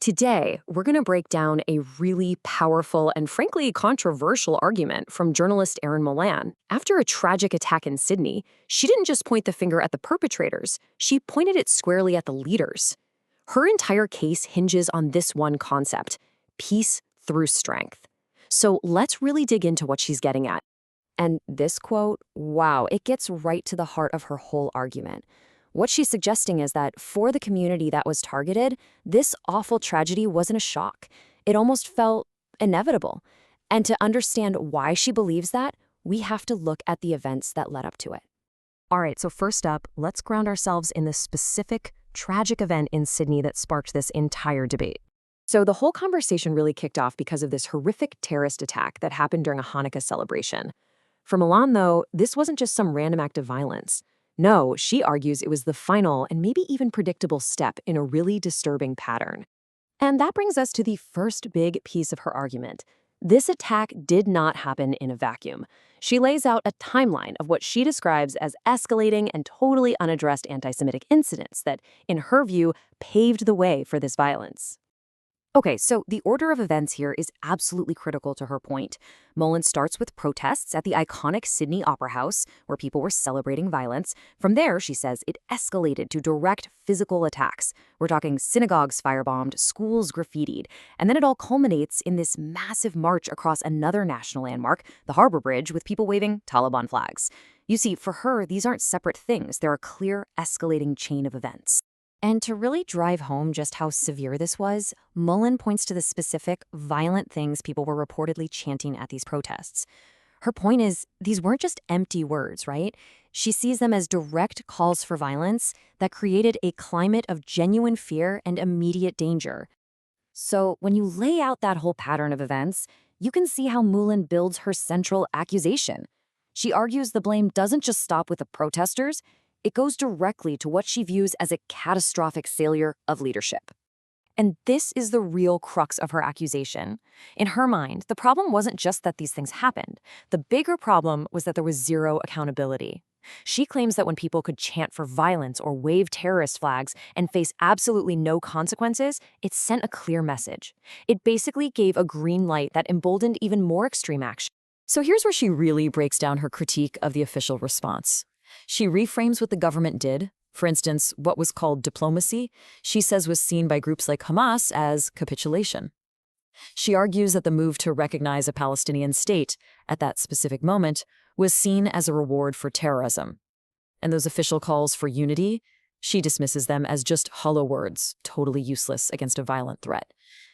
Today, we're going to break down a really powerful and frankly controversial argument from journalist Erin Molan. After a tragic attack in Sydney, she didn't just point the finger at the perpetrators, she pointed it squarely at the leaders. Her entire case hinges on this one concept: peace through strength. So let's really dig into what she's getting at. And this quote, wow, it gets right to the heart of her whole argument. What she's suggesting is that for the community that was targeted, this awful tragedy wasn't a shock. It almost felt inevitable. And to understand why she believes that, we have to look at the events that led up to it. All right, so first up, let's ground ourselves in the specific tragic event in Sydney that sparked this entire debate. So the whole conversation really kicked off because of this horrific terrorist attack that happened during a Hanukkah celebration. For Milan, though, this wasn't just some random act of violence. No, she argues it was the final and maybe even predictable step in a really disturbing pattern. And that brings us to the first big piece of her argument. This attack did not happen in a vacuum. She lays out a timeline of what she describes as escalating and totally unaddressed anti-Semitic incidents that, in her view, paved the way for this violence. Okay, so the order of events here is absolutely critical to her point. Molan starts with protests at the iconic Sydney Opera House, where people were celebrating violence. From there, she says, it escalated to direct physical attacks. We're talking synagogues firebombed, schools graffitied, and then it all culminates in this massive march across another national landmark, the Harbour Bridge, with people waving Taliban flags. You see, for her, these aren't separate things. They're a clear, escalating chain of events. And to really drive home just how severe this was, Molan points to the specific, violent things people were reportedly chanting at these protests. Her point is, these weren't just empty words, right? She sees them as direct calls for violence that created a climate of genuine fear and immediate danger. So when you lay out that whole pattern of events, you can see how Molan builds her central accusation. She argues the blame doesn't just stop with the protesters. It goes directly to what she views as a catastrophic failure of leadership. And this is the real crux of her accusation. In her mind, the problem wasn't just that these things happened. The bigger problem was that there was zero accountability. She claims that when people could chant for violence or wave terrorist flags and face absolutely no consequences, it sent a clear message. It basically gave a green light that emboldened even more extreme action. So here's where she really breaks down her critique of the official response. She reframes what the government did. For instance, what was called diplomacy, she says was seen by groups like Hamas as capitulation. She argues that the move to recognize a Palestinian state at that specific moment was seen as a reward for terrorism. And those official calls for unity, she dismisses them as just hollow words, totally useless against a violent threat.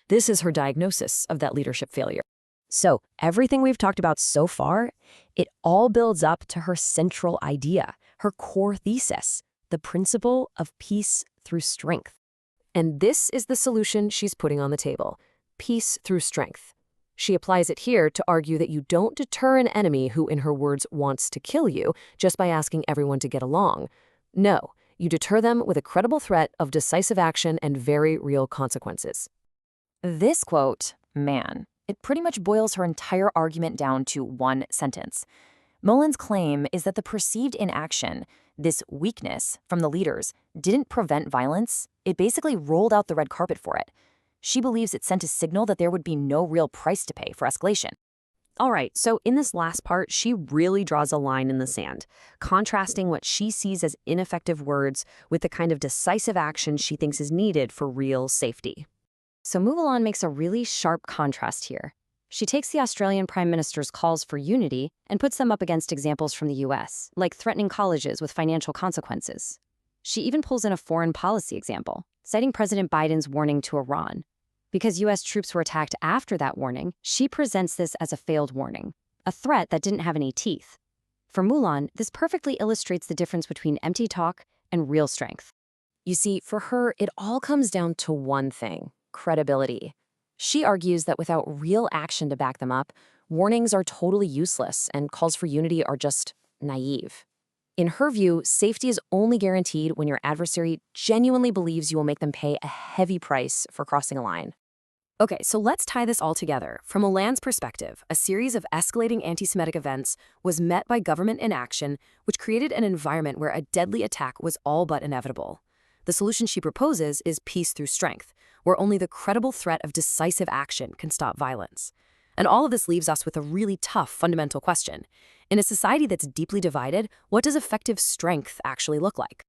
This is her diagnosis of that leadership failure. So everything we've talked about so far, it all builds up to her central idea, her core thesis, the principle of peace through strength. And this is the solution she's putting on the table: peace through strength. She applies it here to argue that you don't deter an enemy who, in her words, wants to kill you just by asking everyone to get along. No, you deter them with a credible threat of decisive action and very real consequences. This quote, man, it pretty much boils her entire argument down to one sentence. Molan's claim is that the perceived inaction, this weakness from the leaders, didn't prevent violence. It basically rolled out the red carpet for it. She believes it sent a signal that there would be no real price to pay for escalation. All right, so in this last part, she really draws a line in the sand, contrasting what she sees as ineffective words with the kind of decisive action she thinks is needed for real safety. So Molan makes a really sharp contrast here. She takes the Australian Prime Minister's calls for unity and puts them up against examples from the US, like threatening colleges with financial consequences. She even pulls in a foreign policy example, citing President Biden's warning to Iran. Because US troops were attacked after that warning, she presents this as a failed warning, a threat that didn't have any teeth. For Molan, this perfectly illustrates the difference between empty talk and real strength. You see, for her, it all comes down to one thing: credibility. She argues that without real action to back them up, warnings are totally useless and calls for unity are just naive. In her view, safety is only guaranteed when your adversary genuinely believes you will make them pay a heavy price for crossing a line. Okay, so let's tie this all together. From Molan's perspective, a series of escalating anti-Semitic events was met by government inaction, which created an environment where a deadly attack was all but inevitable. The solution she proposes is peace through strength, where only the credible threat of decisive action can stop violence. And all of this leaves us with a really tough fundamental question. In a society that's deeply divided, what does effective strength actually look like?